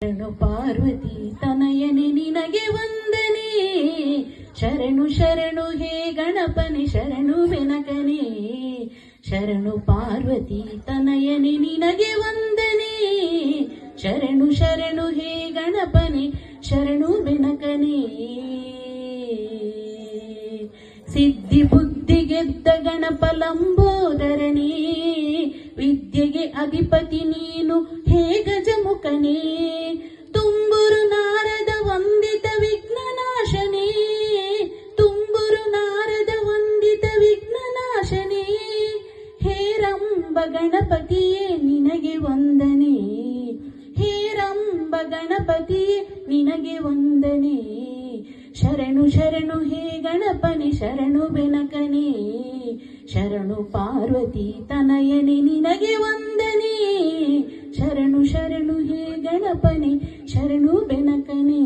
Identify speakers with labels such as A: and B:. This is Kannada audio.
A: ಶರಣು ಪಾರ್ವತಿ ತನಯನೆ ನಿನಗೆ ವಂದನೆ, ಶರಣು ಶರಣು ಹೇ ಗಣಪನೆ ಶರಣು ಬೆನಕನೆ. ಶರಣು ಪಾರ್ವತಿ ತನಯನೆ ನಿನಗೆ ವಂದನೆ, ಶರಣು ಶರಣು ಹೇ ಗಣಪನೆ ಶರಣು ಬೆನಕನೆ. ಸಿದ್ಧಿ ಬುದ್ಧಿ ಗೆದ್ದ ಗಣಪ ಲಂಬೋದರನೇ, ವಿದ್ಯೆಗೆ ಅಧಿಪತಿ ನೀನು ಹೇ ಗಜಮುಖನೇ. ತುಂಬುರು ನಾರದ ವಂದಿತ ವಿಘ್ನನಾಶನೇ, ತುಂಬುರು ನಾರದ ವಂದಿತ ವಿಘ್ನನಾಶನೇ. ಹೇ ರಂಬ ಗಣಪತಿಯೇ ನಿನಗೆ ವಂದನೆ, ಹೇ ರಂಬ ಗಣಪತಿಯೇ ನಿನಗೆ ವಂದನೆ. ಶರಣು ಶರಣು ಹೇ ಗಣಪನೆ ಶರಣು ಬೆನಕನೆ, ಶರಣು ಪಾರ್ವತಿ ತನಯನೆ ನಿನಗೆ ವಂದನೆ. ಶರಣು ಶರಣು ಹೇ ಗಣಪನೆ ಶರಣು ಬೆನಕನೆ.